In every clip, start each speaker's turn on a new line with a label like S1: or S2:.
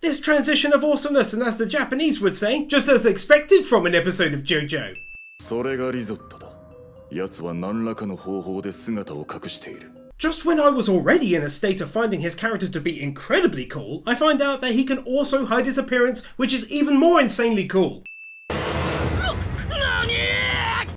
S1: This transition of awesomeness, and as the Japanese would say, just as expected from an episode of JoJo.
S2: それがリゾットだ。奴は何らかの方法で姿を隠している。
S1: Just when I was already in a state of finding his character to be incredibly cool, I find out that he can also hide his appearance, which is even more insanely cool.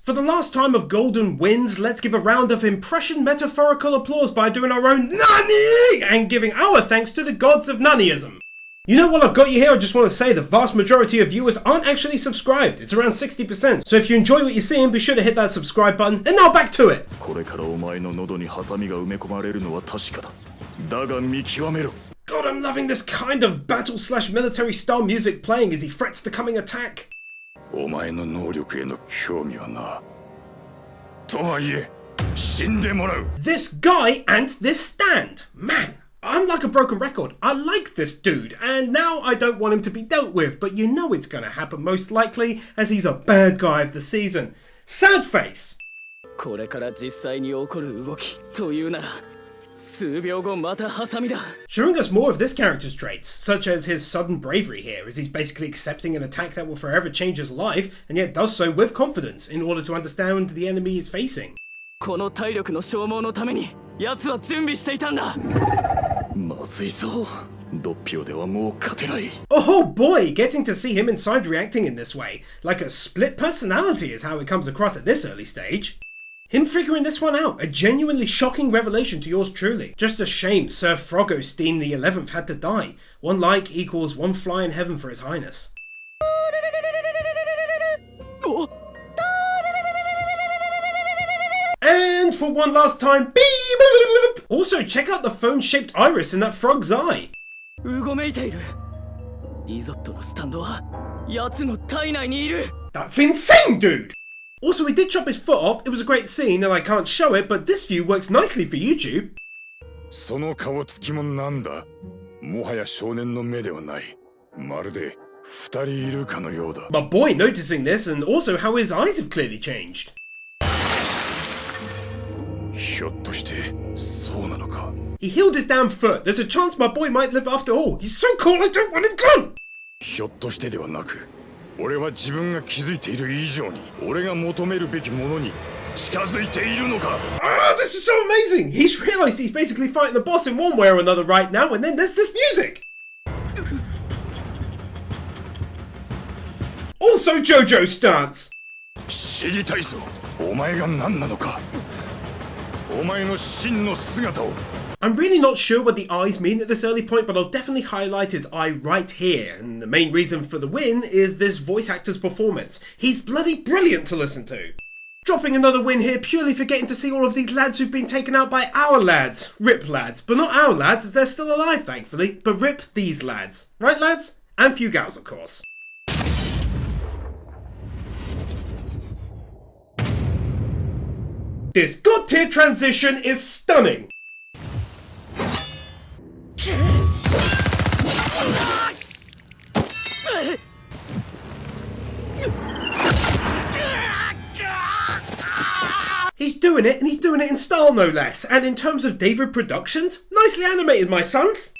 S1: For the last time of Golden Wins, let's give a round of impression metaphorical applause by doing our own NANI and giving our thanks to the gods of Naniism. You know, while I've got you here, I just want to say the vast majority of viewers aren't actually subscribed. It's around 60%. So if you enjoy what you're seeing, be sure to hit that subscribe button. And now back to it.
S2: これからお前の喉にハサミが埋め込まれるのは確かだ。だが見極めろ。
S1: God, I'm loving this kind of battle/military style music playing as he threats the coming attack.
S2: お前の能力への興味はな。とはいえ、死んでもらう。
S1: This guy and this stand. Man, I'm like a broken record. I like this dude, and now I don't want him to be dealt with, but you know it's gonna happen most likely, as he's a bad guy of the season. Sad face.
S3: これから実際に起こる動きというなら、数秒後またハサミだ。
S1: Showing us more of this character's traits, such as his sudden bravery here, as he's basically accepting an attack that will forever change his life, and yet does so with confidence in order to understand the enemy he's facing.
S3: この体力の消耗のために、奴は準備していたんだ。
S2: まずいぞ。ドッピオではもう勝てない。
S1: Oh boy, getting to see him inside reacting in this way, like a split personality is how it comes across at this early stage. Him figuring this one out, a genuinely shocking revelation to yours truly. Just a shame Sir Frogosteen the 11th had to die. One like equals one fly in heaven for his highness. And for one last time, beep! Also check out the phone-shaped iris in that frog's eye.
S3: うごめいている。リゾットのスタンドは奴の体内にいる。
S1: That's insane, dude! Also, he did chop his foot off. It was a great scene and I can't show it, but this view works nicely for YouTube.
S2: その顔つきもなんだ。もはや少年の目ではない。まるで二人いるかのようだ。
S1: My boy noticing this and also how his eyes have clearly changed.
S2: ひょっとしてそうなのか。
S1: He healed his damn foot. There's a chance my boy might live after all. He's so cool, I don't want him gone!
S2: ひょっとしてではなく、俺は自分が気づいている以上に、俺が求めるべきものに近づいているのか。
S1: Ah, this is so amazing! He's realized he's basically fighting the boss in one way or another right now, and then there's this music! Also JoJo's stance!
S2: 知りたいぞ。お前が何なのか。お前の真の姿を。
S1: I'm really not sure what the eyes mean at this early point, but I'll definitely highlight his eye right here, and the main reason for the win is this voice actor's performance. He's bloody brilliant to listen to. Dropping another win here purely for getting to see all of these lads who've been taken out by our lads. Rip lads, but not our lads as they're still alive thankfully, but rip these lads. Right lads? And few gals of course. This god tier transition is stunning! He's doing it, and he's doing it in style no less, and in terms of David Productions, nicely animated my sons!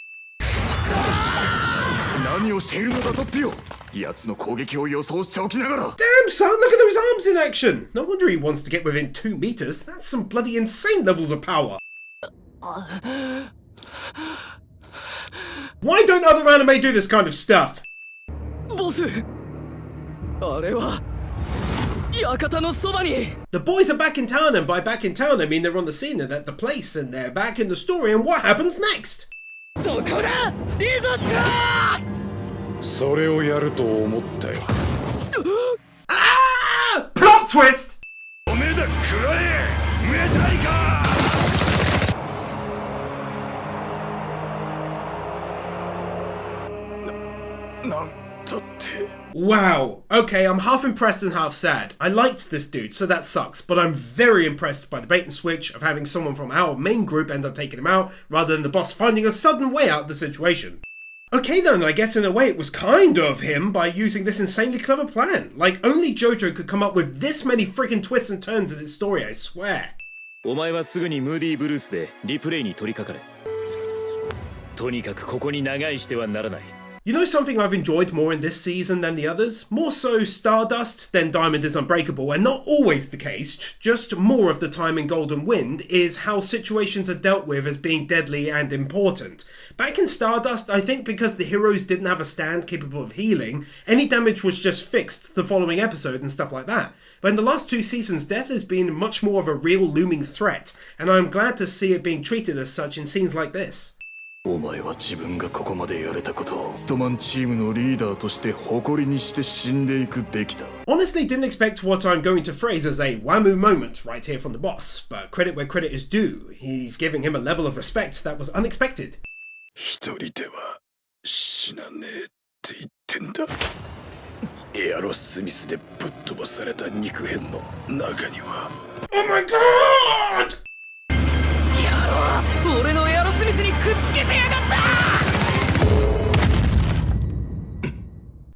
S2: 何をしているのだトッピオ。奴の攻撃を予想しておきながら。
S1: Damn son, look at those arms in action! No wonder he wants to get within 2 meters, that's some bloody insane levels of power! Why don't other anime do this kind of stuff?
S3: ボス、あれは館のそばに。
S1: The boys are back in town, and by back in town I mean they're on the scene and at the place, and they're back in the story, and what happens next?
S3: そこだ、リゾット。
S2: それをやると思ったよ。
S1: Ah! Plot twist!
S2: おめだくらえ、メタリカ。なんだって。
S1: Wow. Okay, I'm half impressed and half sad. I liked this dude, so that sucks, but I'm very impressed by the bait and switch of having someone from our main group end up taking him out, rather than the boss finding a sudden way out of the situation. Okay then, I guess in a way it was kind of him by using this insanely clever plan. Like, only JoJo could come up with this many freaking twists and turns in this story, I swear.
S3: お前はすぐにムーディーブルースでリプレイに取り掛かれ。とにかくここに長居してはならない。
S1: You know something I've enjoyed more in this season than the others? More so Stardust than Diamond is Unbreakable, and not always the case, just more of the time in Golden Wind, is how situations are dealt with as being deadly and important. Back in Stardust, I think because the heroes didn't have a stand capable of healing, any damage was just fixed the following episode and stuff like that. But in the last 2 seasons, death has been much more of a real looming threat, and I'm glad to see it being treated as such in scenes like this.
S2: Honestly, didn't
S1: expect what I'm going to phrase as a whammoo moment right here from the boss, but credit where credit is due. He's giving him a level of respect that was unexpected. Oh my god!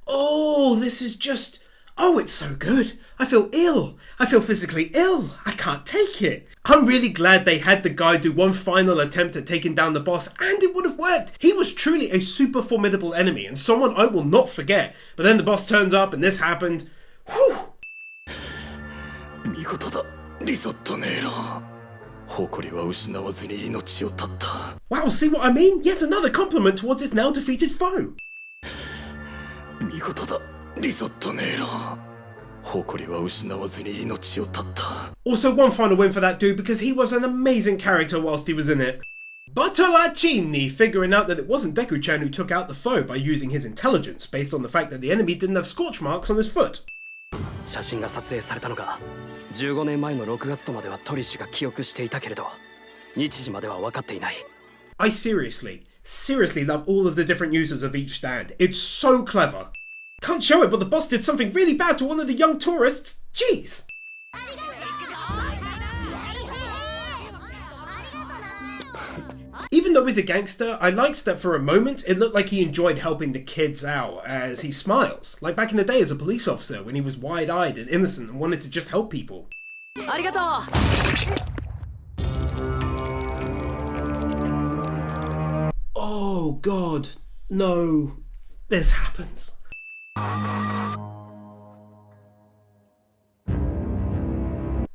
S1: Oh, this is just... Oh, it's so good. I feel ill. I feel physically ill. I can't take it. I'm really glad they had the guy do one final attempt at taking down the boss, and it would have worked. He was truly a super formidable enemy, and someone I will not forget. But then the boss turns up, and this happened. Whew!
S2: Risotto Nero.
S1: Wow, see what I mean? Yet another compliment towards his now defeated foe.
S2: Risotto Nero.
S1: Also, one final win for that dude because he was an amazing character whilst he was in it. Bartolacini figuring out that it wasn't Deku-chan who took out the foe by using his intelligence based on the fact that the enemy didn't have scorch marks on his foot.
S3: 写真が撮影されたのが15年前の6月とまではトリッシュが記憶していたけれど日時までは分かっていない
S1: I seriously love all of the different users of each stand. It's so clever. Can't show it, but the boss did something really bad to one of the young tourists. Jeez. Even though he's a gangster, I liked that for a moment it looked like he enjoyed helping the kids out as he smiles, like back in the day as a police officer when he was wide-eyed and innocent and wanted to just help people. Oh god, no, this happens.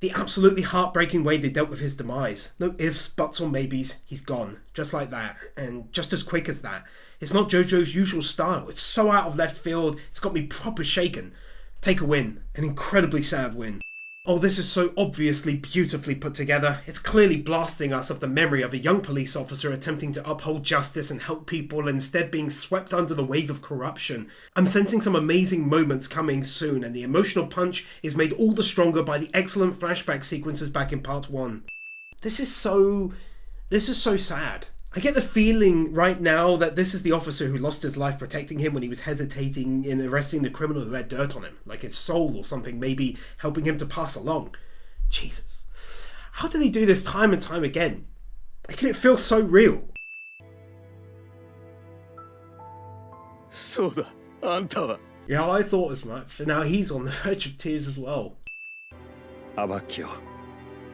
S1: The absolutely heartbreaking way they dealt with his demise. No ifs, buts or maybes, he's gone. Just like that. And just as quick as that. It's not JoJo's usual style. It's so out of left field, it's got me proper shaken. Take a win. An incredibly sad win. Oh, this is so obviously beautifully put together. It's clearly blasting us of the memory of a young police officer attempting to uphold justice and help people and instead being swept under the wave of corruption. I'm sensing some amazing moments coming soon, and the emotional punch is made all the stronger by the excellent flashback sequences back in part 1. This is so sad. I get the feeling right now that this is the officer who lost his life protecting him when he was hesitating in arresting the criminal who had dirt on him, like his soul or something, maybe helping him to pass along. Jesus. How do they do this time and time again? Making it feel so real. Yeah, I thought as much, and now he's on the verge of tears as well.
S4: Abbacchio,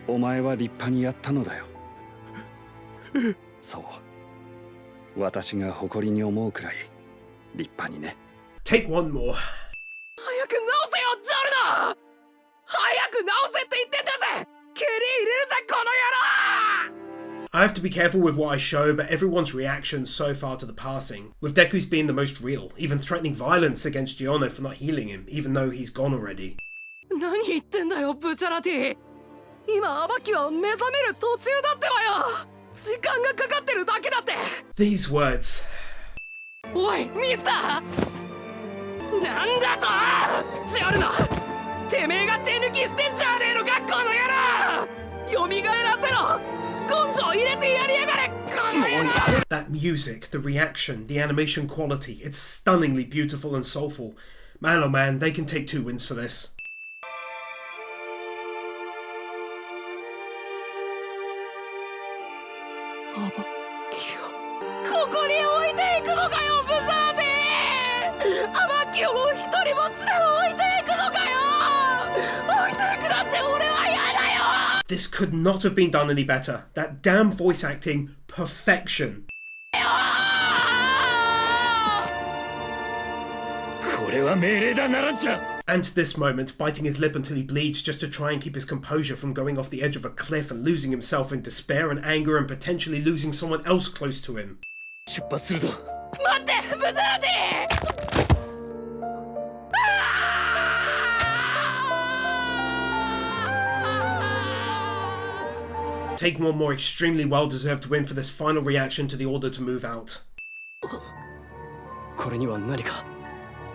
S4: お前は立派にやったのだよ。そう。私が誇りに思うくらい立派にね。
S1: Take one more.
S3: 早く直せよ、ジョルノ！早く直せって言ってんだぜ！蹴り入れるぜ、この野郎！
S1: I have to be careful with what I show, but everyone's reaction so far to the passing, with Deku's being the most real, even threatening violence against Giorno for not healing him, even though he's gone already.
S3: 何言ってんだよ、ブチャラティ！今、アバキは目覚める途中だってばよ！時間がかかってるだけだって。
S1: These words.
S3: おい、ミスター！なんだと！ジョルノ！てめえが手抜きしてんじゃねえのか、この野郎！蘇らせろ！根性入れてやりやがれ、この野郎！
S1: That music, the reaction, the animation quality, it's stunningly beautiful and soulful. Man oh man, they can take 2 wins for this.
S3: ここに置いていくのかよ、ブザーティ！アバッキオを一人ぼっちで置いていくのかよ！置いていくなんて俺は嫌だよ！
S1: This could not have been done any better. That damn voice acting, perfection.
S2: 俺は命令だならんちゃ
S1: And this moment, biting his lip until he bleeds just to try and keep his composure from going off the edge of a cliff and losing himself in despair and anger and potentially losing someone else close to him.
S2: 出発するぞ
S3: 待ってブズラティ
S1: Take one more extremely well-deserved win for this final reaction to the order to move out.
S3: これには何か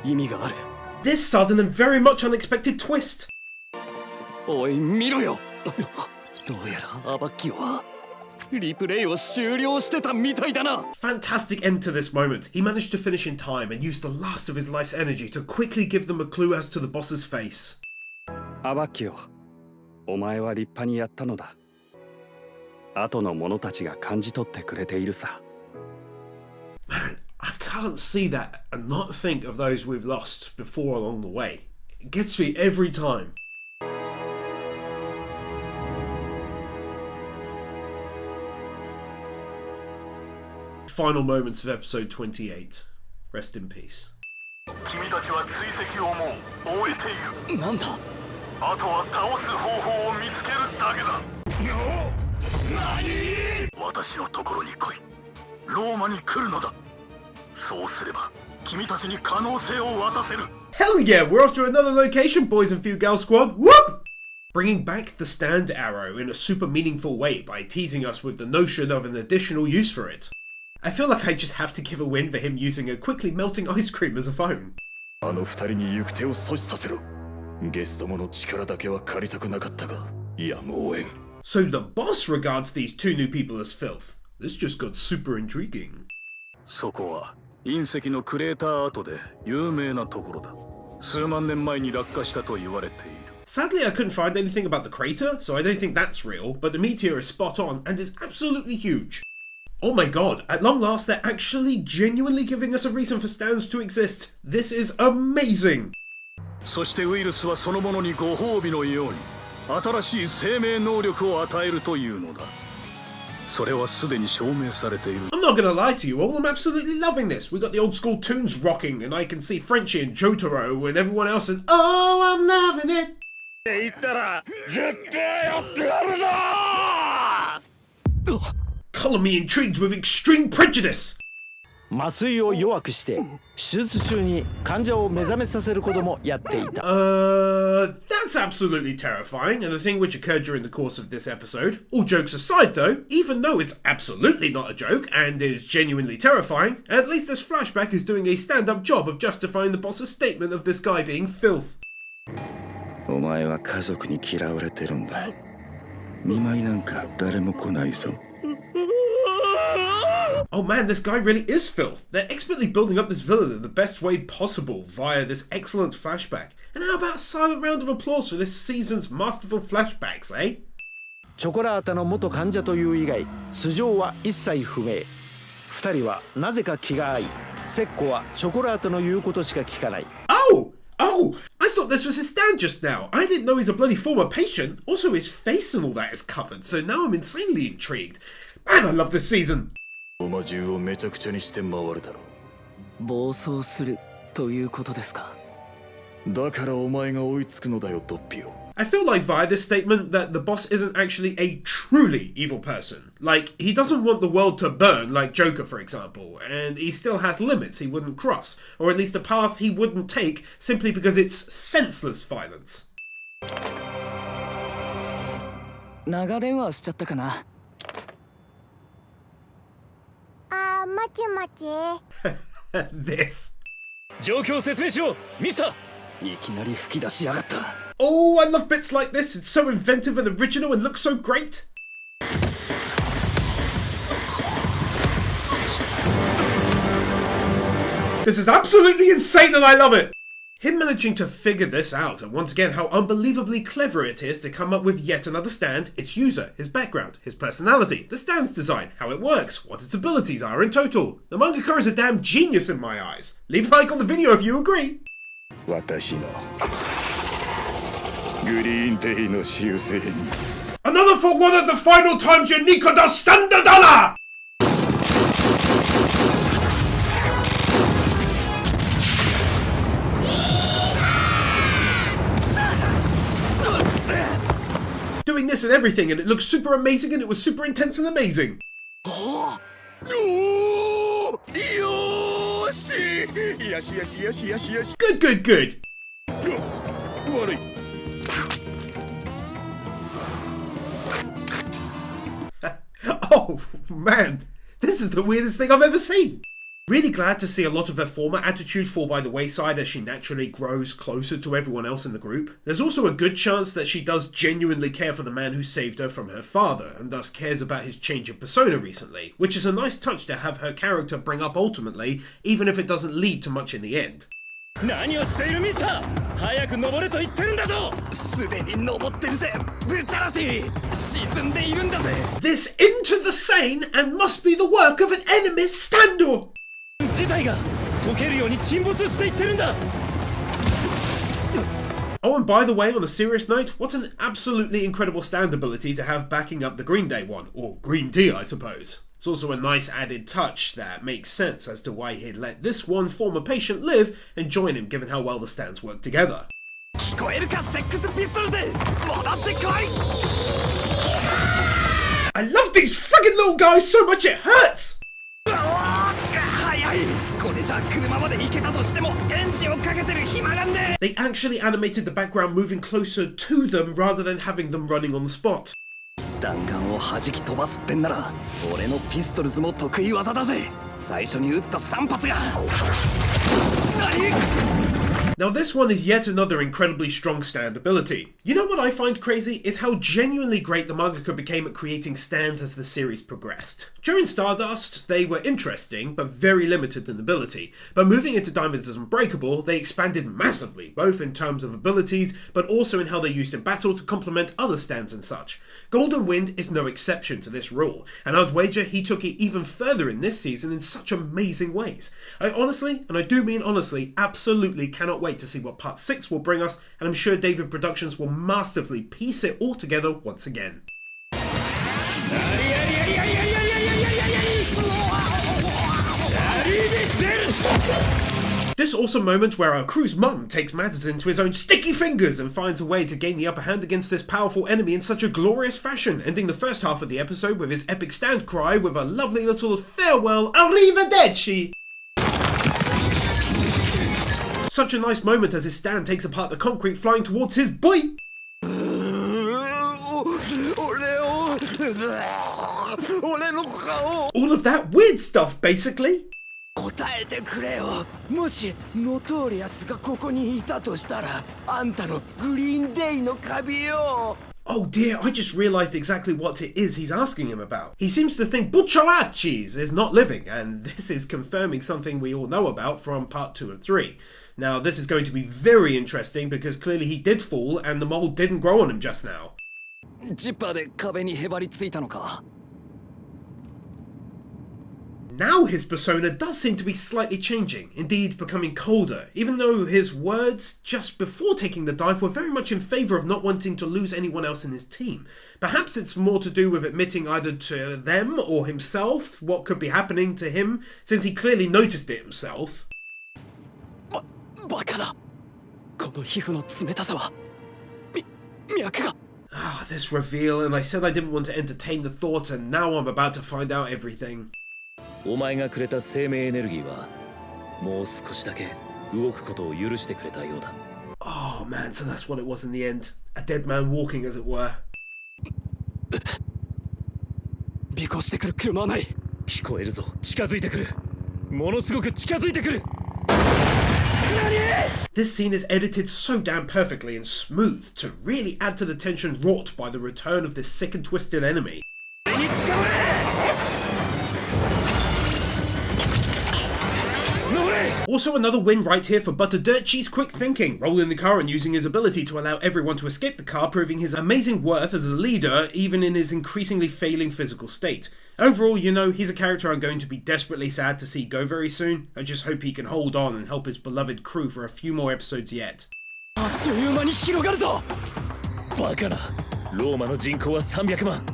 S3: 意味がある
S1: This sudden and very much unexpected twist.
S3: おい見ろよどうやらアバッキオはリプレイを終了してたみたいだな
S1: Fantastic end to this moment. He managed to finish in time and used the last of his life's energy to quickly give them a clue as to the boss's face.
S4: アバッキオ、お前は立派にやったのだ。後の者たちが感じ取ってくれているさ。
S1: Man, I can't see that and not think of those we've lost before along the way. It gets me every time. Final moments of episode 28. Rest in peace.
S5: 君たちは追跡をもう終えている。
S3: なんだ
S5: あとは倒す方法を見つけるだけだ。私のところに来い。ローマに来るのだ。そうすれば君たちに可能性を渡せる。
S1: Hell yeah, we're off to another location, boys and few gal squad. Whoop! Bringing back the stand arrow in a super meaningful way by teasing us with the notion of an additional use for it. I feel like I just have to give a win for him using a quickly melting ice cream as a phone.
S2: あの二人に行く手を阻止させろゲストもの力だけは借りたくなかったがやむを得ん
S1: So the boss regards these two new people as filth. This just got super intriguing.
S2: そこは隕石のクレーター跡で有名なところだ数万年前に落下したと言われている
S1: Sadly, I couldn't find anything about the crater, so I don't think that's real, but the meteor is spot on and is absolutely huge. Oh my god, at long last they're actually genuinely giving us a reason for stands to exist. This is amazing!
S2: そしてウイルスはそのものにご褒美のように新しい生命能力を与えるというのだそれはすでに証明されている
S1: I'm not gonna lie to you all, I'm absolutely loving this. We got the old school tunes rocking, and I can see Frenchie and Jotaro and everyone else and oh, I'm loving it!
S2: 言ったら絶対やってやるぞ
S1: Colour me intrigued with extreme prejudice!
S6: 麻酔を弱くして手術中に患者を目覚めさせることもやっていた。
S1: That's absolutely terrifying, and the thing which occurred during the course of this episode. All jokes aside though, even though it's absolutely not a joke and is genuinely terrifying, at least this flashback is doing a stand-up job of justifying the boss's statement of this guy being filth.
S7: お前は家族に嫌われてるんだ。見舞いなんか誰も来ないぞ。
S1: Oh man, this guy really is filth. They're expertly building up this villain in the best way possible via this excellent flashback. And how about a silent round of applause for this season's masterful flashbacks, eh?
S6: チョコラータの元患者という以外素性は一切不明。二人はなぜか気が合い、セッコはチョコラータの言うことしか聞かない。
S1: Oh! I thought this was his stand just now. I didn't know he's a bloody former patient. Also, his face and all that is covered, so now I'm insanely intrigued. Man, I love this season.
S2: おまじゅうをめちゃくちゃにして回るだろ
S3: 暴走するということですか
S2: だからお前が追いつくのだよドッピオ
S1: I feel like via this statement that the boss isn't actually a truly evil person. Like, he doesn't want the world to burn like Joker, for example, and he still has limits he wouldn't cross, or at least a path he wouldn't take simply because it's senseless violence.
S3: 長電話しちゃったかな
S8: 待ち待ち
S1: This.
S2: 状況を説明しろミスター
S6: いきなり吹き出しやがった。
S1: Oh, I love bits like this. It's so inventive and original and looks so great. This is absolutely insane and I love it. Him managing to figure this out, and once again how unbelievably clever it is to come up with yet another stand, its user, his background, his personality, the stand's design, how it works, what its abilities are in total. The mangaka is a damn genius in my eyes. Leave a like on the video if you agree.
S7: 私のグリーンデイの修正に
S1: Another for one of the final times your Nico does standard dollar! this and everything, and it looked super amazing, and it was super intense and amazing. Good, good, good. Oh, man. This is the weirdest thing I've ever seen. Really glad to see a lot of her former attitude fall by the wayside as she naturally grows closer to everyone else in the group. There's also a good chance that she does genuinely care for the man who saved her from her father, and thus cares about his change of persona recently, which is a nice touch to have her character bring up ultimately, even if it doesn't lead to much in the end. This into the Seine and must be the work of an enemy stand-up! Oh, and by the way, on a serious note, what an absolutely incredible stand ability to have backing up the Green Day one, or Green Tea I suppose. It's also a nice added touch that makes sense as to why he'd let this one former patient live and join him given how well the stands work together. I love these friggin' little guys so much it hurts! They actually animated the background moving closer to them rather than having them running on the spot. Now this one is yet another incredibly strong stand ability. You know what I find crazy is how genuinely great the mangaka became at creating stands as the series progressed. During Stardust, they were interesting, but very limited in ability. But moving into Diamonds is Unbreakable, they expanded massively, both in terms of abilities, but also in how they're used in battle to complement other stands and such. Golden Wind is no exception to this rule, and I'd wager he took it even further in this season in such amazing ways. I honestly, and I do mean honestly, absolutely cannot wait to see what Part 6 will bring us, and I'm sure David Productions will masterfully piece it all together once again. This awesome moment where our crew's mum takes matters into his own sticky fingers and finds a way to gain the upper hand against this powerful enemy in such a glorious fashion, ending the first half of the episode with his epic stand cry with a lovely little farewell arrivederci. Such a nice moment as his stand takes apart the concrete flying towards his boy. All of that weird stuff, basically. Oh dear, I just realised exactly what it is he's asking him about. He seems to think Bucciaracci's is not living, and this is confirming something we all know about from part 2 of 3. Now, this is going to be very interesting because clearly he did fall and the mole didn't grow on him just now. Now his persona does seem to be slightly changing, indeed becoming colder, even though his words just before taking the dive were very much in favour of not wanting to lose anyone else in his team. Perhaps it's more to do with admitting either to them or himself what could be happening to him, since he clearly noticed it himself. Ah, this reveal, and I said I didn't want to entertain the thought, and now I'm about to find out everything. Oh man, so that's what it was in the end. A dead man walking, as it were. This scene is edited so damn perfectly and smooth to really add to the tension wrought by the return of this sick and twisted enemy. Also another win right here for Butterdirtchi's quick thinking, rolling the car and using his ability to allow everyone to escape the car, proving his amazing worth as a leader even in his increasingly failing physical state. Overall, you know, he's a character I'm going to be desperately sad to see go very soon. I just hope he can hold on and help his beloved crew for a few more episodes yet.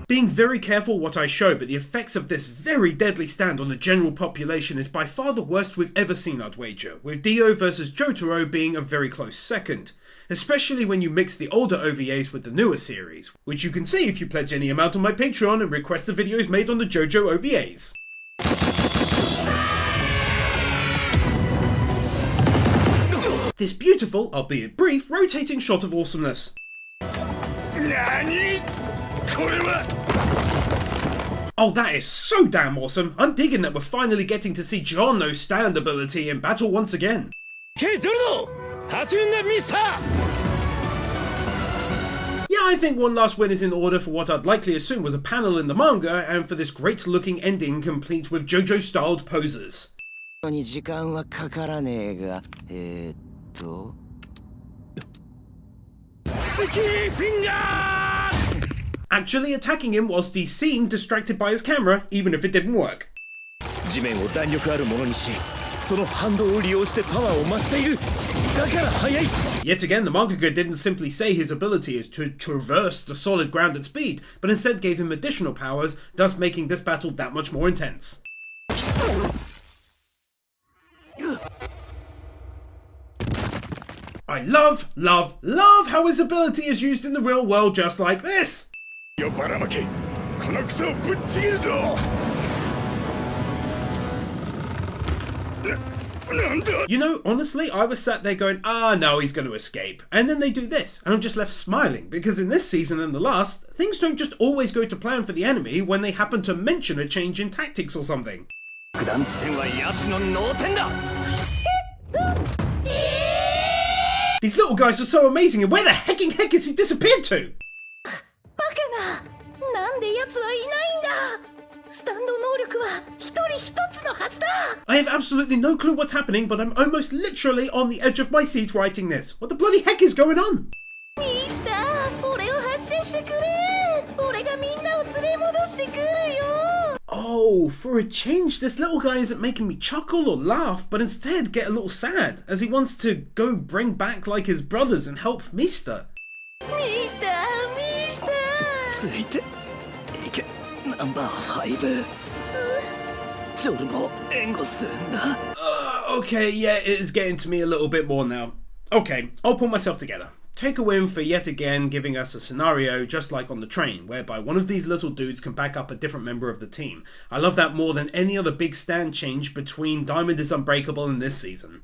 S1: Being very careful what I show, but the effects of this very deadly stand on the general population is by far the worst we've ever seen, I'd wager, with Dio vs Jotaro being a very close second. Especially when you mix the older OVAs with the newer series, which you can see if you pledge any amount on my Patreon and request the videos made on the JoJo OVAs. This beautiful, albeit brief, rotating shot of awesomeness. Oh, that is so damn awesome! I'm digging that we're finally getting to see Giorno's stand ability in battle once again.
S3: Okay, Giorno!
S1: Yeah, I think one last win is in order for what I'd likely assume was a panel in the manga, and for this great looking ending complete with JoJo styled poses. Actually attacking him whilst he's seen distracted by his camera, even if it didn't work. Yet again, the mangaka didn't simply say his ability is to traverse the solid ground at speed, but instead gave him additional powers, thus making this battle that much more intense. I love how his ability is used in the real world just like this! You know, honestly, I was sat there going, no, he's going to escape. And then they do this, and I'm just left smiling, because in this season and the last, things don't just always go to plan for the enemy when they happen to mention a change in tactics or something. These little guys are so amazing, and where the hecking heck has he disappeared to? I have absolutely no clue what's happening, but I'm almost literally on the edge of my seat writing this. What the bloody heck is going on? Oh, for a change, this little guy isn't making me chuckle or laugh, but instead get a little sad, as he wants to go bring back like his brothers and help Mista. Okay, yeah, it is getting to me a little bit more now. Okay, I'll pull myself together. Take a win for yet again giving us a scenario just like on the train, whereby one of these little dudes can back up a different member of the team. I love that more than any other big stand change between Diamond is Unbreakable and this season.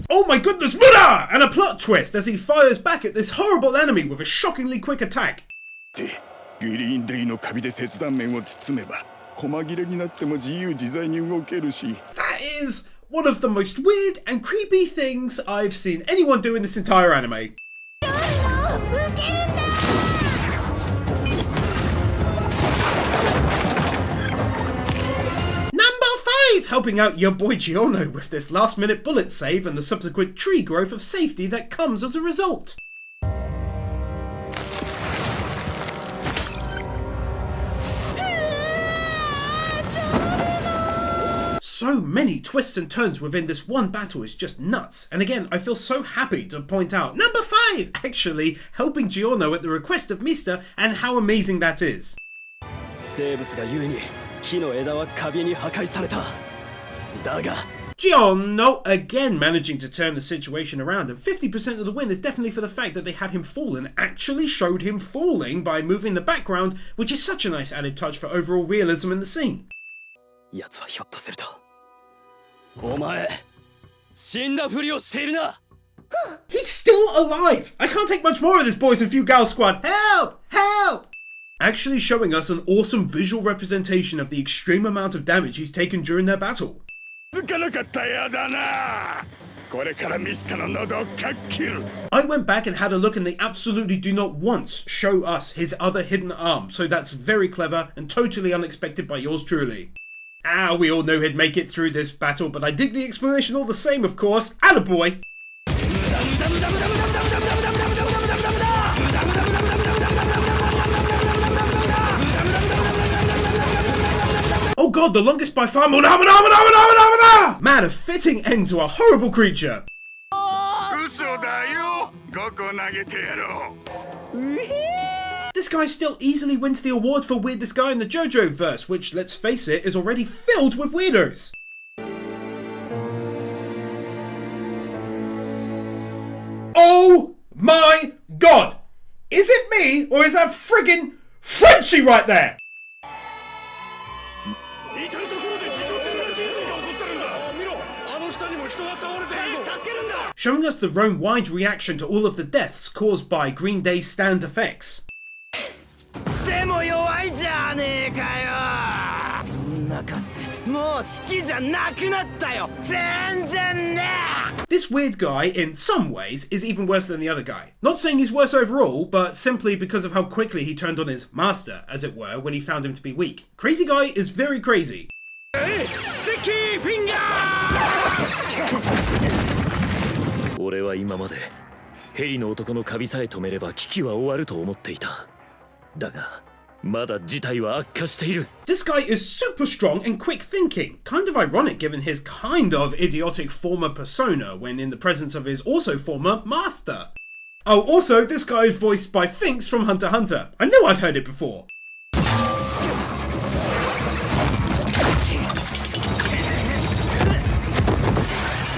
S1: Oh my goodness, Muda! And a plot twist as he fires back at this horrible enemy with a shockingly quick attack. That is one of the most weird and creepy things I've seen anyone do in this entire anime. Helping out your boy Giorno with this last minute bullet save and the subsequent tree growth of safety that comes as a result. So many twists and turns within this one battle is just nuts, and again I feel so happy to point out number 5 actually helping Giorno at the request of Mista, and how amazing that is. Giorno again managing to turn the situation around, and 50% of the win is definitely for the fact that they had him fall and actually showed him falling by moving the background, which is such a nice added touch for overall realism in the scene. He's still alive! I can't take much more of this Boys and Few Gals squad. Help! Help! Actually showing us an awesome visual representation of the extreme amount of damage he's taken during their battle. I went back and had a look, and they absolutely do not once show us his other hidden arm, so that's very clever and totally unexpected by yours truly. We all knew he'd make it through this battle, but I dig the explanation all the same, of course. Attaboy! Oh god, god, the longest by far. Man, a fitting end to a horrible creature. This guy still easily wins the award for weirdest guy in the JoJo verse, which, let's face it, is already filled with weirdos. Oh my god! Is it me, or is that friggin' Frenchie right there? Showing us the Rome-wide reaction to all of the deaths caused by Green Day's stand effects. This weird guy, in some ways, is even worse than the other guy. Not saying he's worse overall, but simply because of how quickly he turned on his master, as it were, when he found him to be weak. Crazy guy is very crazy.
S2: Sticky finger! 俺は今までヘリの男のカビさえ止めれば危機は終わると思っていた。だがまだ事態は悪化している。
S1: This guy is super strong and quick thinking. Kind of ironic given his kind of idiotic former persona when in the presence of his also former master. Oh, also, this guy is voiced by Finks from Hunter x Hunter. I knew I'd heard it before.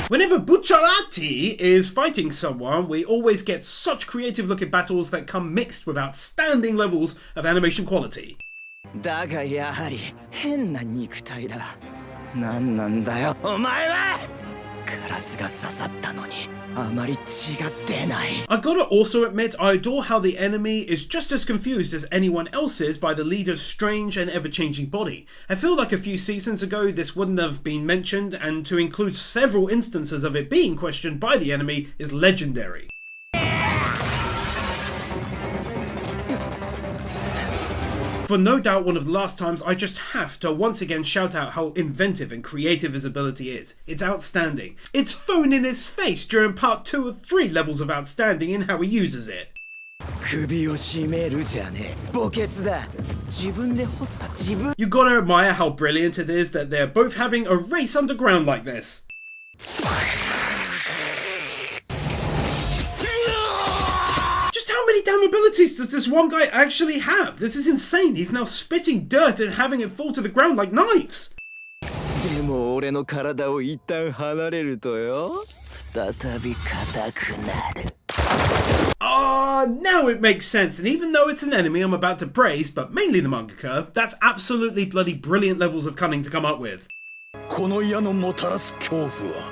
S1: Whenever Bucciarati is fighting someone, we always get such creative looking battles that come mixed with outstanding levels of animation quality.
S3: だがやはり変な肉体だ。なんなんだよ、お前は！カラスが刺さったのにあまり血が出ない。
S1: I gotta also admit, I adore how the enemy is just as confused as anyone else is by the leader's strange and ever-changing body. I feel like a few seasons ago this wouldn't have been mentioned, and to include several instances of it being questioned by the enemy is legendary. For no doubt one of the last times, I just have to once again shout out how inventive and creative his ability is. It's outstanding. It's phone in his face during part 2 of 3 levels of outstanding in how he uses it.
S3: 首を絞めるじゃねえ。墓穴だ。自分で掘った自分。
S1: You gotta admire how brilliant it is that they're both having a race underground like this. How many damn abilities does this one guy actually have? This is insane. He's now spitting dirt and having it fall to the ground like knives.
S3: でも俺の体を一旦離れるとよ、再び硬くなる。
S1: Ah, now it makes sense. And even though it's an enemy I'm about to praise, but mainly the mangaka, that's absolutely bloody brilliant levels of cunning to come up with.
S2: この矢のもたらす恐怖は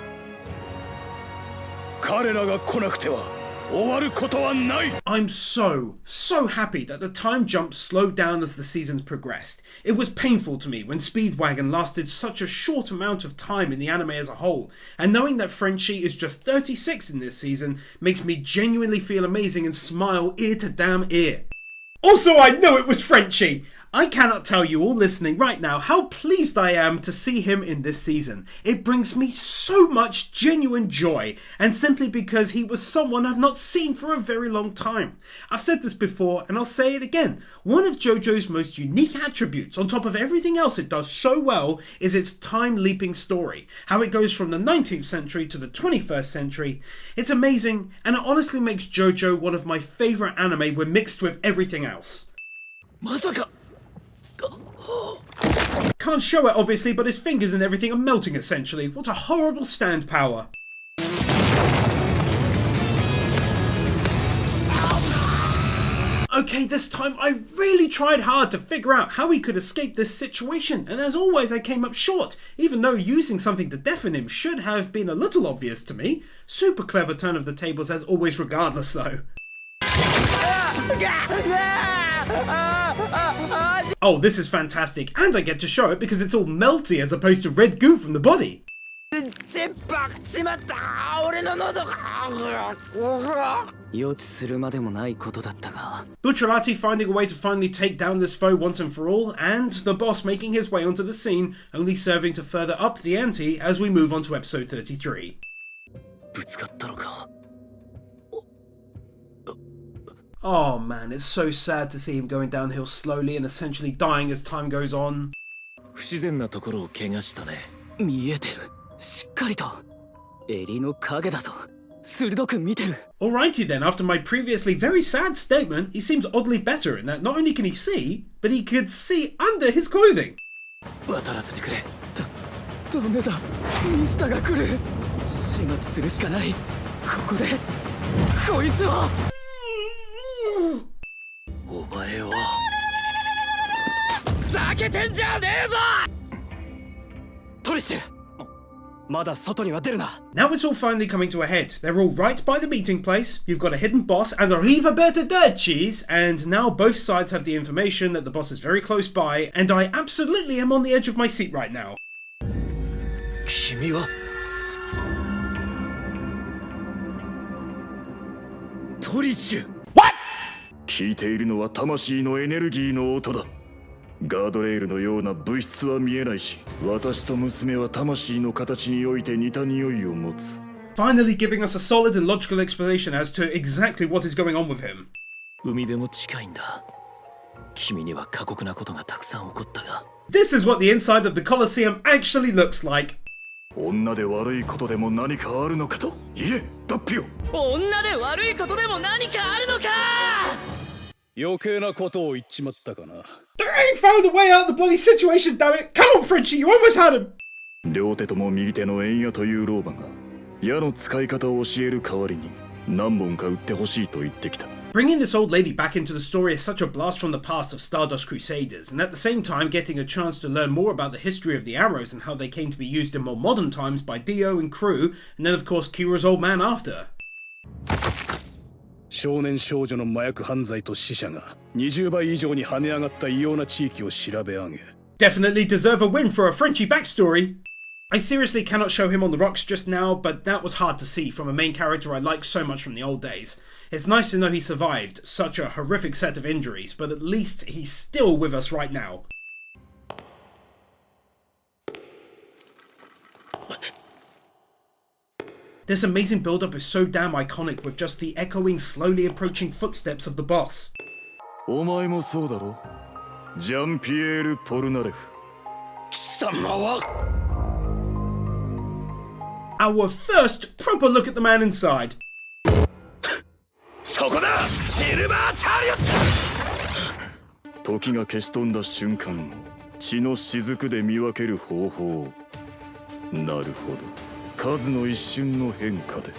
S2: 彼らが来なくては I'm so happy that the time jump slowed down as the seasons progressed. It was painful to me when Speedwagon lasted such a short amount of time in the anime as a whole, and knowing that Frenchie is just 36 in this season makes me genuinely feel amazing and smile ear to damn ear. Also, I knew it was Frenchie! I cannot tell you all listening right now how pleased I am to see him in this season. It brings me so much genuine joy, and simply because he was someone I've not seen for a very long time. I've said this before and I'll say it again. One of JoJo's most unique attributes, on top of everything else it does so well, is its time-leaping story. How it goes from the 19th century to the 21st century. It's amazing, and it honestly makes JoJo one of my favourite anime when mixed with everything else.
S3: まさか
S1: Can't show it obviously, but his fingers and everything are melting essentially. What a horrible stand power. Okay, this time I really tried hard to figure out how he could escape this situation, and as always I came up short, even though using something to deafen him should have been a little obvious to me. Super clever turn of the tables as always regardless though. Oh, this is fantastic, and I get to show it because it's all melty as opposed to red goo from the body. Bucciarati finding a way to finally take down this foe once and for all, and the boss making his way onto the scene, only serving to further up the ante as we move on to episode 33. Oh man, it's so sad to see him going downhill slowly and essentially dying as time goes on.
S3: 自然なところを怪我したね。見えてる。しっかりと。襟の影だぞ。鋭く見てる。
S2: Alrighty then, after my previously very sad statement, he seems oddly better in that not only can he see, but he could see under his clothing.
S3: 渡らせてくれ。ダメだ。ミスターが来る。始末するしかない。ここでこいつを。お前はふざけてんじゃねえぞ。トリッシュ、まだ外には出るな。
S2: Now it's all finally coming to a head. They're all right by the meeting place. You've got a hidden boss and a Riverberta dirt cheese, and now both sides have the information that the boss is very close by, and I absolutely am on the edge of my seat right now.
S3: 君はトリッシュ。
S5: 聞いているのは魂のエネルギーの音だ。ガードレールのような物質は見えないし、私と娘は魂の形において似た匂いを持つ。
S2: Finally giving us a solid and logical explanation as to exactly what is going on with him.
S3: 海辺も近いんだ。君には過酷なことがたくさん起こったが。
S2: This is what the inside of the Colosseum actually looks like.
S5: 女で悪いことでも何かあるのかと。いえ、脱皮を。
S3: 女で悪いことでも何かあるのか。
S4: 余計なことを言っちまったかな。
S2: I ain't found a way out of the bloody situation, damn it! Come on, Frenchie, you almost had him!
S5: 両手とも右手の円矢という老婆が矢の使い方を教える代わりに何本か売ってほしいと言ってきた。
S2: Bringing this old lady back into the story is such a blast from the past of Stardust Crusaders, and at the same time getting a chance to learn more about the history of the arrows and how they came to be used in more modern times by Dio and crew, and then of course Kira's old man after.
S4: 少年少女の麻薬犯罪と死者が20倍以上に跳ね上がった異様な地域を調べ上げ。
S2: Definitely deserve a win for a Frenchie backstory. I seriously cannot show him on the rocks just now, but that was hard to see from a main character I like so much from the old days. It's nice to know he survived such a horrific set of injuries, but at least he's still with us right now. This amazing build-up is so damn iconic with just the echoing, slowly approaching footsteps of the boss.
S5: お前もそうだろ。ジャンピエール・ポルナレフ。
S3: 貴様は
S2: Our first proper look at the man inside.
S3: そこだ。シルバーチャリオット。
S5: 時が消し飛んだ瞬間、血の雫で見分ける方法。なるほど。数の一瞬の変化で。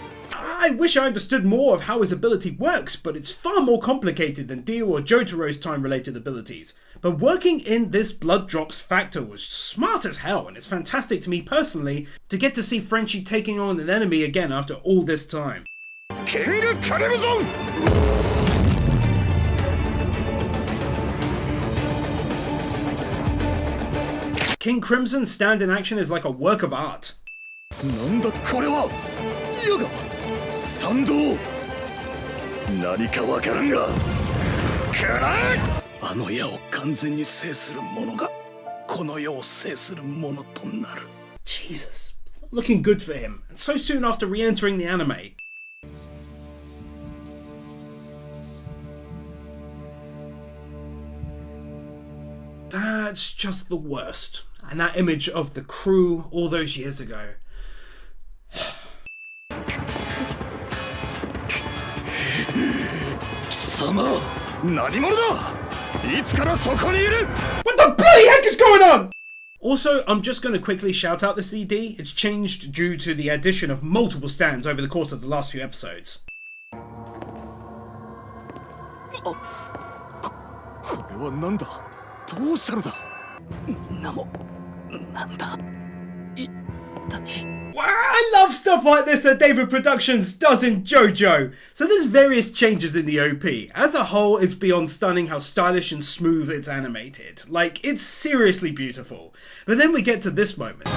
S2: I wish I understood more of how his ability works, but it's far more complicated than Dio or Jotaro's time-related abilities. But working in this blood drops factor was smart as hell, and it's fantastic to me personally to get to see Frenchie taking on an enemy again after all this time.
S3: キングカリムゾン。
S2: King Crimson's stand in action is like a work of art.
S5: なんだこれは。矢がスタンド。何かわからんが。くらえ。
S4: あの矢を完全に制する者がこの世を制する者となる。
S2: Jesus, it's not looking good for him, and so soon after re-entering the anime. That's just the worst. And that image of the crew all those years ago.
S5: 貴様、何者だ。いつからそこにいる。
S2: What the bloody heck is going on? Also, I'm just going to quickly shout out the CD. It's changed due to the addition of multiple stands over the course of the last few episodes.
S5: これは何だ。どうしたのだ。
S3: なんだ。
S2: Wow, I love stuff like this that David Productions does in JoJo. So there's various changes in the OP. As a whole, it's beyond stunning how stylish and smooth it's animated. Like, it's seriously beautiful. But then we get to this moment.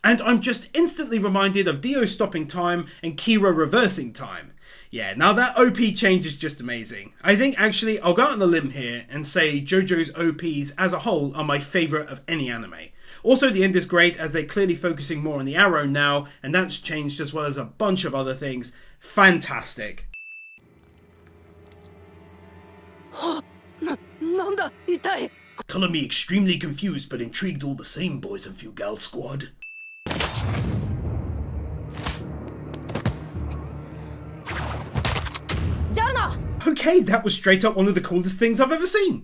S2: And I'm just instantly reminded of Dio stopping time and Kira reversing time. Yeah, now that OP change is just amazing. I think actually I'll go out on a limb here and say JoJo's OPs as a whole are my favourite of any anime. Also, the end is great as they're clearly focusing more on the arrow now, and that's changed as well as a bunch of other things. Fantastic.
S3: なんだ一体
S2: Color me extremely confused but intrigued all the same, boys and Fugal squad.
S3: Giorno!
S2: Okay, that was straight up one of the coolest things I've ever seen.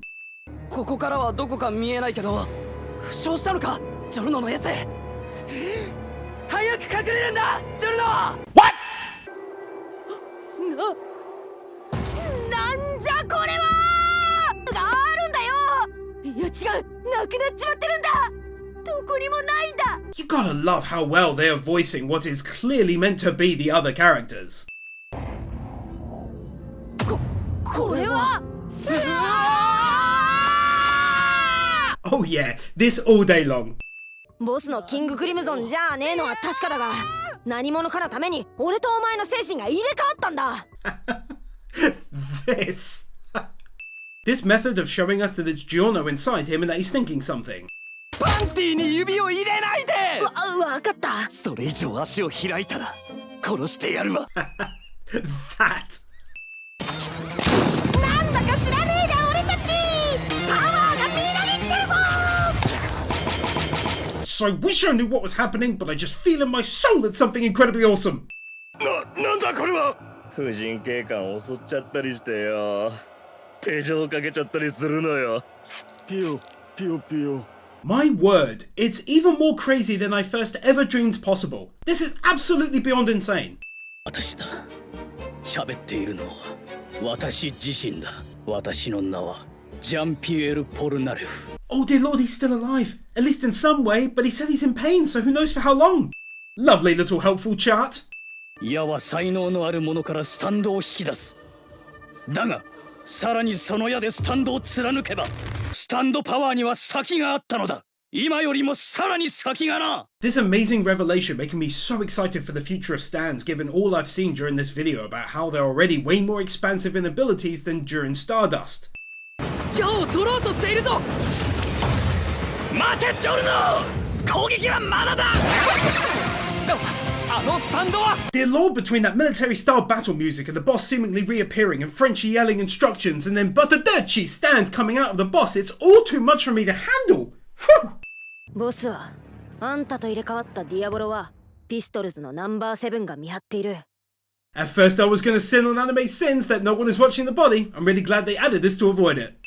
S3: ここからはどこか見えないけど負傷したのかジョルノのやつ早く隠れるんだジョルノ
S2: What?
S3: なんじゃこれはがあるんだよいや違うなくなっちまってるんだどこにもないんだ
S2: You gotta love how well they are voicing what is clearly meant to be the other characters.
S3: これは
S2: Oh yeah, this all day long.
S3: ボスのキングクリムゾンじゃねえのは確かだが何者かのために俺とお前の精神が入れ替わったんだ
S2: This method of showing us that it's Giorno inside him and that he's thinking something.
S3: パンティに指を入れないでわかったそれ以上足を開いたら殺してやるわ
S2: That.
S3: なんだか知らねえが俺たちパワーがみなぎってるぞ
S2: So I wish I knew what was happening, but I just feel in my soul it's something incredibly awesome.
S5: なんだこれは婦人警官襲っちゃったりしてよ手錠かけちゃったりするのよピヨピヨピヨ
S2: My word, it's even more crazy than I first ever dreamed possible. This is absolutely beyond insane.
S9: 私だ喋っているのは私自身だ私の名はジャンピエール・ポルナレフ
S2: Oh dear lord, he's still alive. At least in some way, but he said he's in pain, so who knows for how long. Lovely little helpful chart.
S9: 矢は才能のある者からスタンドを引き出すだがさらにその矢でスタンドを貫けばスタンドパワーには先があったのだ今よりもさらに先がな
S2: This amazing revelation making me so excited for the future of stands given all I've seen during this video about how they're already way more expansive in abilities than during Stardust.
S3: 矢を取ろうとしているぞ
S9: 待てジョルノ攻撃はまだだあのスタンドは
S2: The allure between that military-style battle music and the boss seemingly reappearing and Frenchie yelling instructions and then Butterducci stand coming out of the boss, it's all too much for me to handle! Whew!
S3: ボスはあんたと入れ替わったディアボロはピストルズのナンバー7が見張っている
S2: At first I was going to sin on anime sins that no one is watching the body. I'm really glad they added this to avoid it.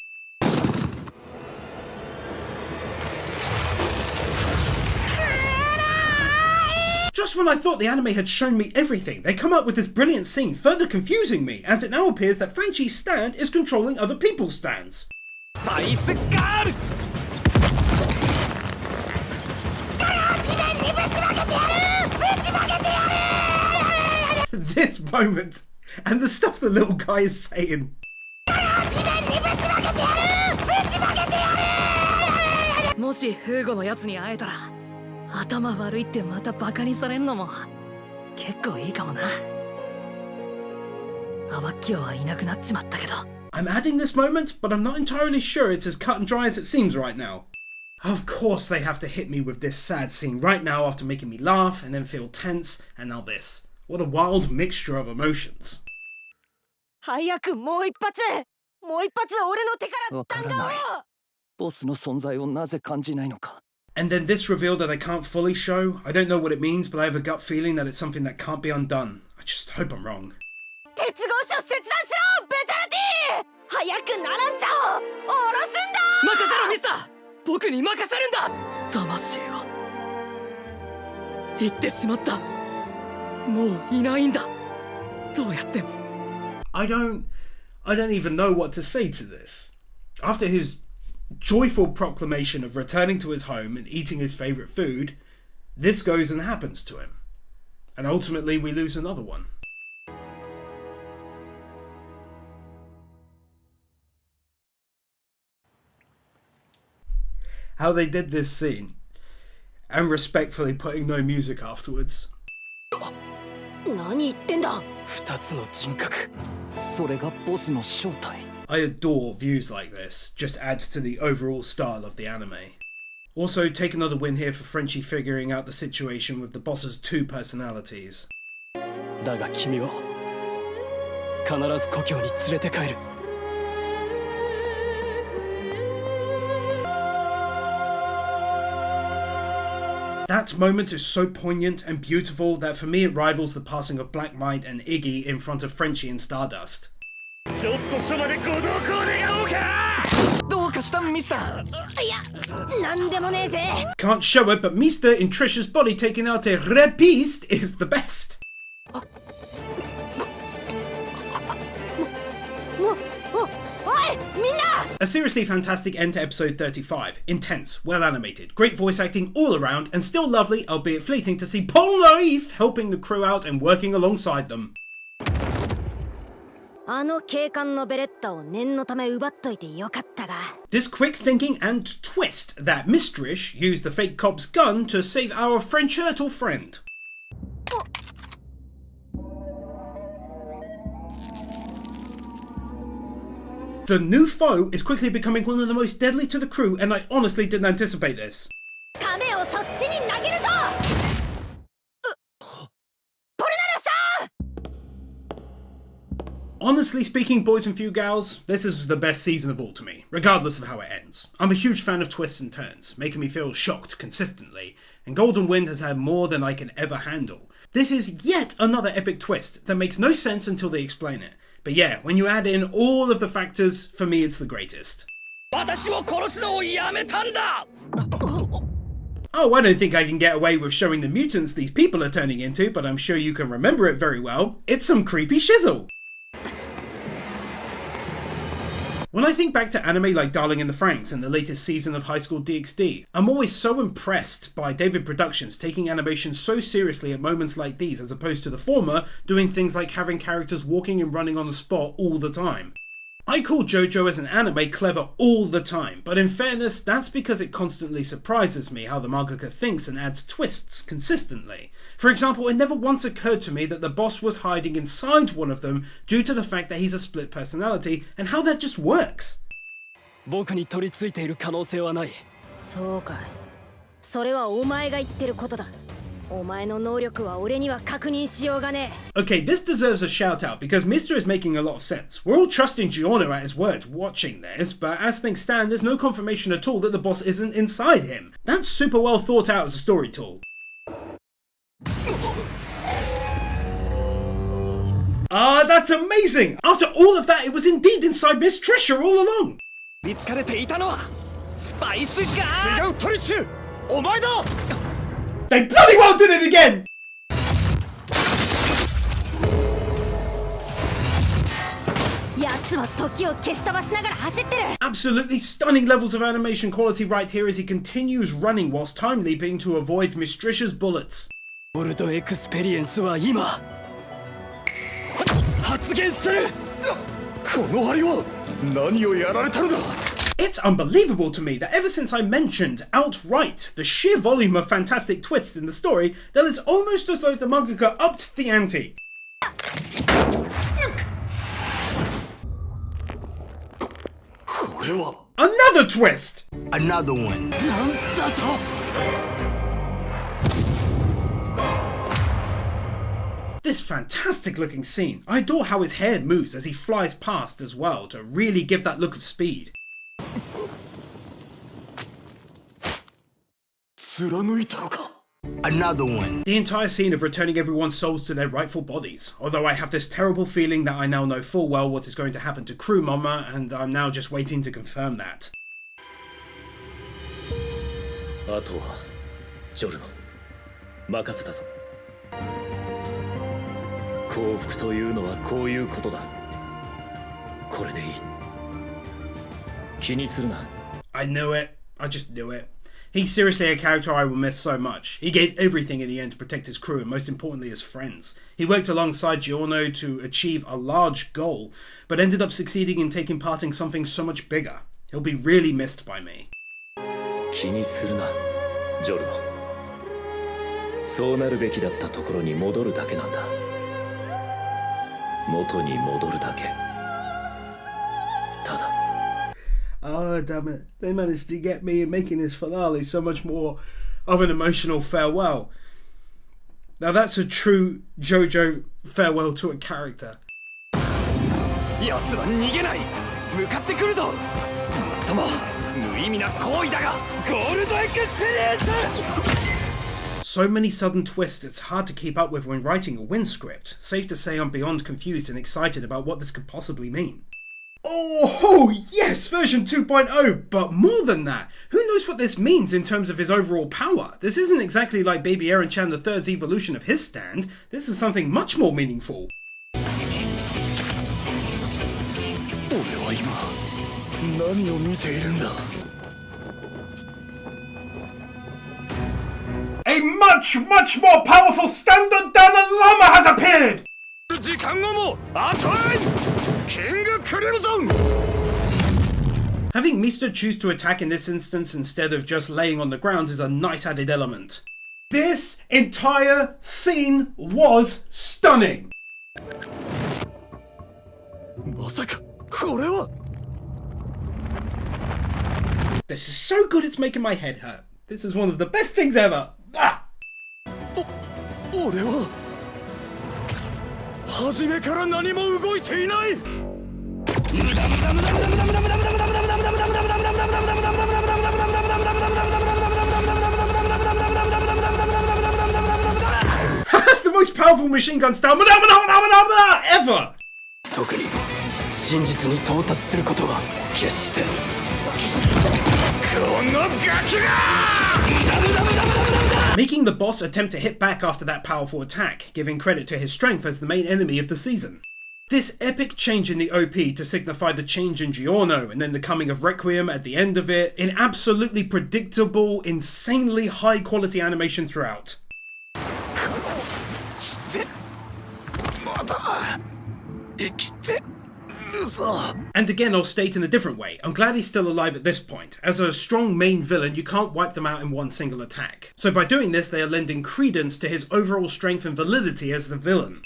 S2: Just when I thought the anime had shown me everything, they come up with this brilliant scene, further confusing me, as it now appears that Frenchie's stand is controlling other people's stands.
S3: アイスガール
S2: This moment, and the stuff the little guy is saying.
S3: もしフーゴのやつに会えたら頭悪いってまたバカにされんのも結構いいかもなアバッキオはいなくなっちまったけど
S2: I'm adding this moment, but I'm not entirely sure it's as cut and dry as it seems right now. Of course they have to hit me with this sad scene right now after making me laugh and then feel tense, and now this. What a wild mixture of emotions.
S3: 早くもう一発俺の手から弾丸を
S9: ボスの存在をなぜ感じないのか
S2: And then this reveal that I can't fully show. I don't know what it means, but I have a gut feeling that it's something that can't be undone. I just hope I'm wrong.
S3: 鉄格子を切断しろベタラティ早くナランチャを下ろすんだ任せろミスター僕に任せるんだ魂を言ってしまったもういないんだどうやっても
S2: I don't even know what to say to this. After his joyful proclamation of returning to his home and eating his favourite food, this goes and happens to him. And ultimately we lose another one. How they did this scene, and respectfully putting no music afterwards.
S3: 何言ってんだ
S9: 二つの人格それがボスの正体
S2: I adore views like this, just adds to the overall style of the anime. Also, take another win here for Frenchie figuring out the situation with the boss's two personalities.
S9: だが君を必ず故郷に連れて帰る
S2: That moment is so poignant and beautiful that for me it rivals the passing of Black Might and Iggy in front of Frenchie and Stardust. Can't show it, but Mister in Trish's body taking out a repiste is the best. A seriously fantastic end to episode 35. Intense, well animated, great voice acting all around, and still lovely, albeit fleeting, to see Polnareff helping the crew out and working alongside them. This quick thinking and twist that Mistrish used the fake cop's gun to save our French turtle friend. The new foe is quickly becoming one of the most deadly to the crew, and I honestly didn't anticipate this. Honestly speaking, boys and few gals, this is the best season of all to me, regardless of how it ends. I'm a huge fan of twists and turns, making me feel shocked consistently, and Golden Wind has had more than I can ever handle. This is yet another epic twist that makes no sense until they explain it. But yeah, when you add in all of the factors, for me it's the greatest. Oh, I don't think I can get away with showing the mutants these people are turning into, but I'm sure you can remember it very well. It's some creepy shizzle. When I think back to anime like Darling in the Franxx and the latest season of High School DxD, I'm always so impressed by David Productions taking animation so seriously at moments like these, as opposed to the former doing things like having characters walking and running on the spot all the time. I call JoJo as an anime clever all the time, but in fairness, that's because it constantly surprises me how the mangaka thinks and adds twists consistently. For example, it never once occurred to me that the boss was hiding inside one of them due to the fact that he's a split personality, and how that just works. Okay, this deserves a shout out because Mr. is making a lot of sense. We're all trusting Giorno at his word watching this, but as things stand, there's no confirmation at all that the boss isn't inside him. That's super well thought out as a story tool. Ah, that's amazing! After all of that, it was indeed inside Miss Trisha all along! They bloody well did it again! Absolutely stunning levels of animation quality right here as he continues running whilst time leaping to avoid Miss Trisha's bullets. It's unbelievable to me that ever since I mentioned outright the sheer volume of fantastic twists in the story, that it's almost as though the mangaka upped the ante. Another twist!
S10: Another one.
S2: This fantastic looking scene. I adore how his hair moves as he flies past as well to really give that look of speed.
S10: Another one.
S2: The entire scene of returning everyone's souls to their rightful bodies. Although I have this terrible feeling that I now know full well what is going to happen to Crew Mama, and I'm now just waiting to confirm that.
S11: Giorno. これでいい。気にするな。
S2: I knew it. I just knew it. He's seriously a character I will miss so much. He gave everything in the end to protect his crew and most importantly his friends. He worked alongside Giorno to achieve a large goal, but ended up succeeding in taking part in something so much bigger. He'll be really missed by me.
S11: 気にするな、ジョルノ。そうなるべきだったところに戻るだけなんだ。元に戻るだけ。ただ。
S2: Oh, damn it. They managed to get me in making this finale so much more of an emotional farewell. Now that's a true JoJo farewell to a character.
S9: 奴は逃げない。向かってくるぞ。もっとも無意味な行為だが、ゴールドエクスペリエンス。
S2: So many sudden twists it's hard to keep up with when writing a Win script. Safe to say I'm beyond confused and excited about what this could possibly mean. Oh yes, version 2.0, but more than that, who knows what this means in terms of his overall power? This isn't exactly like Baby Eren-chan III's evolution of his stand, this is something much more meaningful. A much more powerful standard Dalai Lama has appeared! Having Mista choose to attack in this instance instead of just laying on the ground is a nice added element. This entire scene was stunning! This is so good it's making my head hurt. This is one of the best things ever! Ah! The most powerful machine gun style ever! Making the boss attempt to hit back after that powerful attack, giving credit to his strength as the main enemy of the season. This epic change in the OP to signify the change in Giorno and then the coming of Requiem at the end of it, in absolutely predictable, insanely high quality animation throughout. And again, I'll state in a different way, I'm glad he's still alive at this point. As a strong main villain, you can't wipe them out in one single attack. So by doing this, they are lending credence to his overall strength and validity as the villain.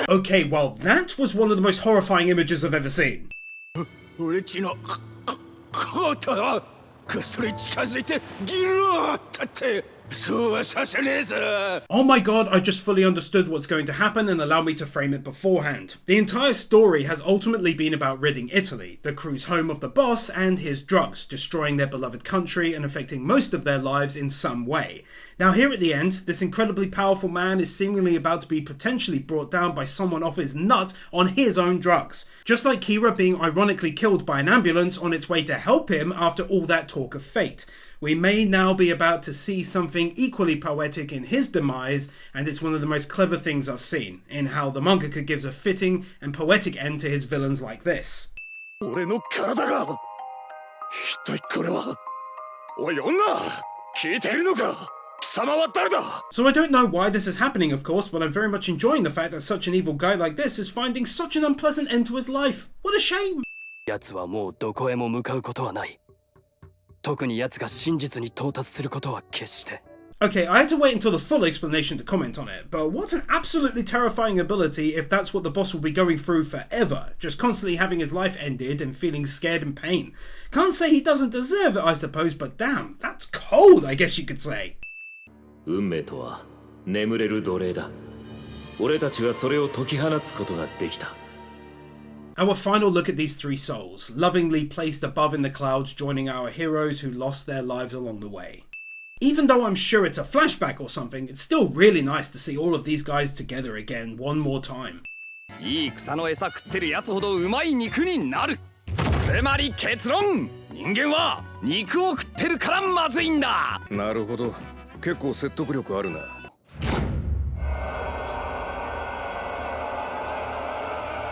S2: Okay, well that was one of the most horrifying images I've ever seen. Oh my god, I just fully understood what's going to happen and allowed me to frame it beforehand. The entire story has ultimately been about ridding Italy, the crew's home of the boss, and his drugs, destroying their beloved country and affecting most of their lives in some way. Now here at the end, this incredibly powerful man is seemingly about to be potentially brought down by someone off his nut on his own drugs. Just like Kira being ironically killed by an ambulance on its way to help him after all that talk of fate. We may now be about to see something equally poetic in his demise, and it's one of the most clever things I've seen, in how the mangaka gives a fitting and poetic end to his villains like this. So I don't know why this is happening, of course, but I'm very much enjoying the fact that such an evil guy like this is finding such an unpleasant end to his life. What a shame! Okay, I had to wait until the full explanation to comment on it, but what an absolutely terrifying ability if that's what the boss will be going through forever, just constantly having his life ended and feeling scared and pain. Can't say he doesn't deserve it, I suppose, but damn, that's cold, I guess you could say. Our final look at these three souls, lovingly placed above in the clouds, joining our heroes who lost their lives along the way. Even though I'm sure it's a flashback or something, it's still really nice to see all of these guys together again one more time.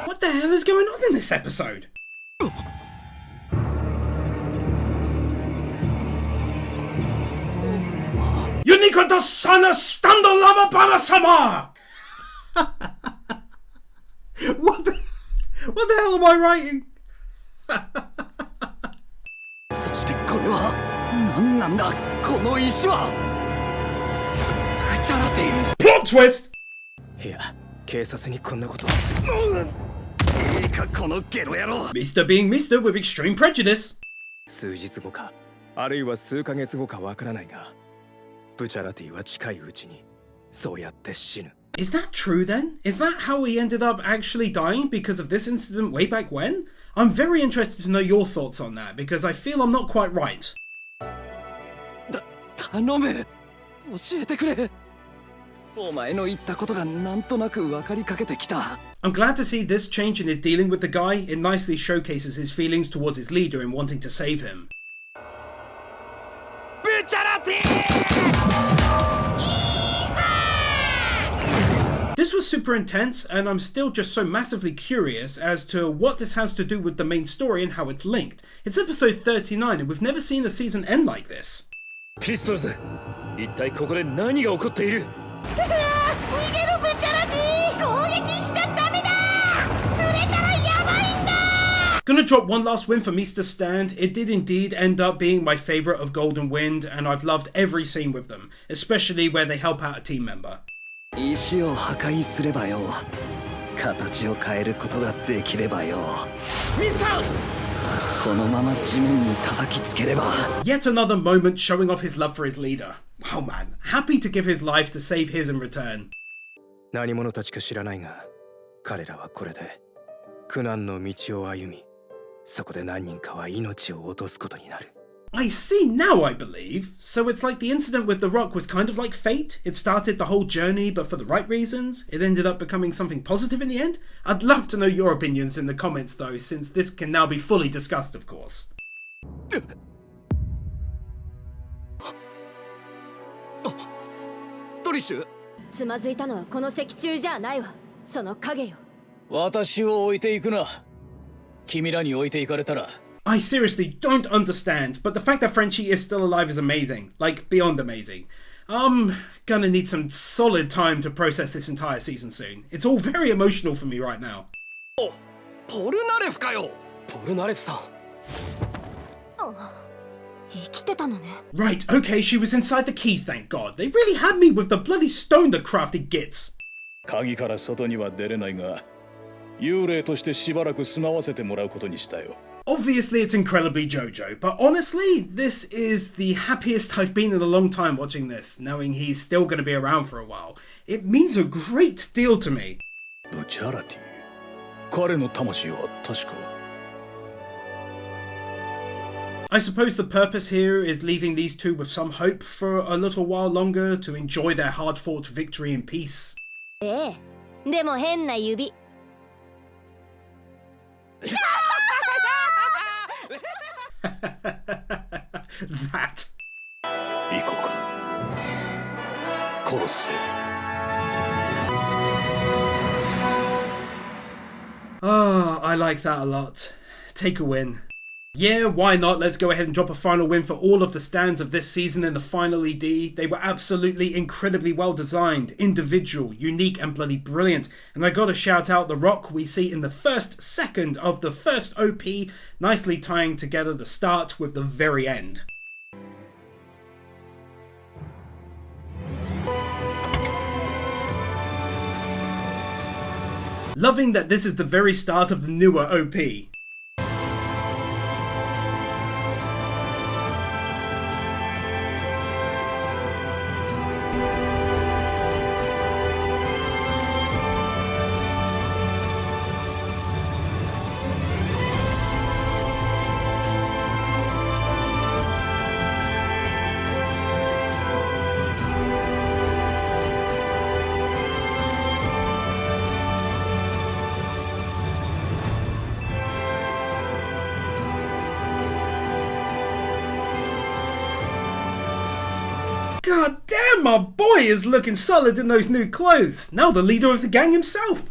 S2: What the hell is going on in this episode? Unico to sana stando lama para-sama! What the hell am I writing? Plot twist! Mr. being Mr. with extreme prejudice.
S10: 数日後か、あるいは数ヶ月後かわからないが、ブチャラティは近いうちにそうやって死ぬ。
S2: Is that true then? Is that how he ended up actually dying because of this incident way back when? I'm very interested to know your thoughts on that because I feel I'm not quite right.
S9: 頼む教えてくれお前の言ったことがなんとなく分かりかけてきた
S2: I'm glad to see this change in his dealing with the guy. It nicely showcases his feelings towards his leader in wanting to save him. This was super intense, and I'm still just so massively curious as to what this has to do with the main story and how it's linked. It's episode 39 and we've never seen a season end like this.
S11: ピストルズ一体ここで何が起こっている
S8: 逃げろブチャラティ攻撃しちゃダメだ触れたらやばいんだ
S2: Gonna drop one last win for Mr. Stand. It did indeed end up being my favourite of Golden Wind, and I've loved every scene with them, especially where they help out a team member.
S9: 石を破壊すればよ形を変えることができればよミスターこのまま地面に叩きつければ
S2: Yet another moment showing off his love for his leader. Wow man, happy to give his life to save his in return.
S10: 何者たちか知らないが彼らはこれで苦難の道を歩みそこで何人かは命を落とすことになる
S2: I see now, I believe. So it's like the incident with The Rock was kind of like fate. It started the whole journey, but for the right reasons. It ended up becoming something positive in the end. I'd love to know your opinions in the comments though, since this can now be fully discussed, of course.
S9: トリッシュ
S12: つまずいたのはこの石柱じゃないわその影よ
S9: 私を置いていくな君らに置いていかれたら
S2: I seriously don't understand, but the fact that Frenchie is still alive is amazing. Like, beyond amazing. Gonna need some solid time to process this entire season soon. It's all very emotional for me right now.
S9: ポルナレフかよポルナレフさん
S12: 生きてたのね
S2: Right, okay, she was inside the key, thank God. They really had me with the bloody stone the crafty gits.
S9: 鍵から外には出れないが幽霊としてしばらく住まわせてもらうことにしたよ
S2: Obviously, it's incredibly JoJo, but honestly, this is the happiest I've been in a long time watching this, knowing he's still going to be around for a while. It means a great deal to me.
S9: ブチャラティ彼の魂は確か
S2: I suppose the purpose here is leaving these two with some hope for a little while longer to enjoy their hard-fought victory in peace.
S12: ええでも変な指
S2: That.
S9: 行こうかコロッセ
S2: Ah, I like that a lot. Take a win. Yeah, why not? Let's go ahead and drop a final win for all of the stands of this season in the final ED. They were absolutely incredibly well designed, individual, unique and bloody brilliant. And I gotta shout out the rock we see in the first second of the first OP, nicely tying together the start with the very end. Loving that this is the very start of the newer OP. God damn, my boy is looking solid in those new clothes. Now the leader of the gang himself.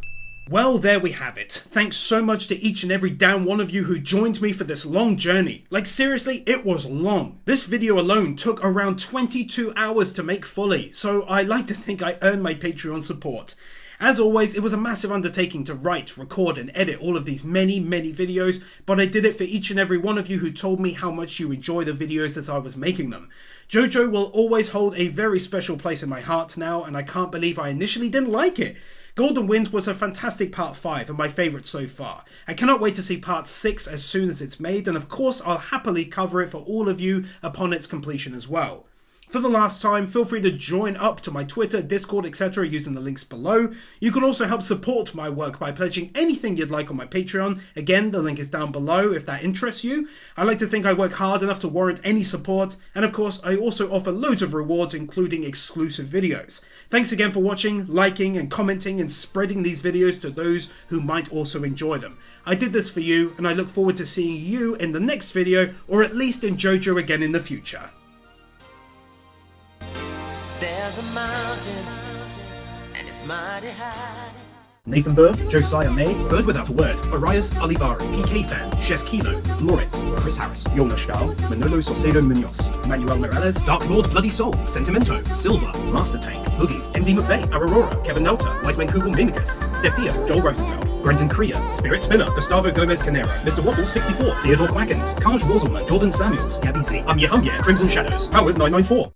S2: Well, there we have it. Thanks so much to each and every damn one of you who joined me for this long journey. Like seriously, it was long. This video alone took around 22 hours to make fully, so I like to think I earned my Patreon support. As always, it was a massive undertaking to write, record and edit all of these many videos, but I did it for each and every one of you who told me how much you enjoy the videos as I was making them. JoJo will always hold a very special place in my heart now, and I can't believe I initially didn't like it. Golden Wind was a fantastic part 5 and my favourite so far. I cannot wait to see part 6 as soon as it's made, and of course I'll happily cover it for all of you upon its completion as well. For the last time, feel free to join up to my Twitter, Discord, etc. using the links below. You can also help support my work by pledging anything you'd like on my Patreon. Again, the link is down below if that interests you. I like to think I work hard enough to warrant any support, and of course, I also offer loads of rewards, including exclusive videos. Thanks again for watching, liking, and commenting, and spreading these videos to those who might also enjoy them. I did this for you, and I look forward to seeing you in the next video, or at least in JoJo again in the future.
S13: There's a mountain, and it's mighty high.
S1: Nathan Burr, Josiah May, Bird Without a Word, Arias Alibari, PK Fan, Chef Kilo, Moritz, Chris Harris, Jonas Stahl, Manolo Saucedo Munoz, Manuel Morales, Dark Lord Bloody Soul, Sentimento, Silva, Master Tank, Boogie, MD Maffei, Aurora, Kevin Nelta, Wiseman Kugel Mimicus, Stefia, Joel Rosenfeld, Brendan Kriya, Spirit Spinner, Gustavo Gomez Canero, Mr. Waffles 64, Theodore Quackens, Kaj Worzelman, Jordan Samuels, Gabby Z, Amye Crimson Shadows, Powers 994.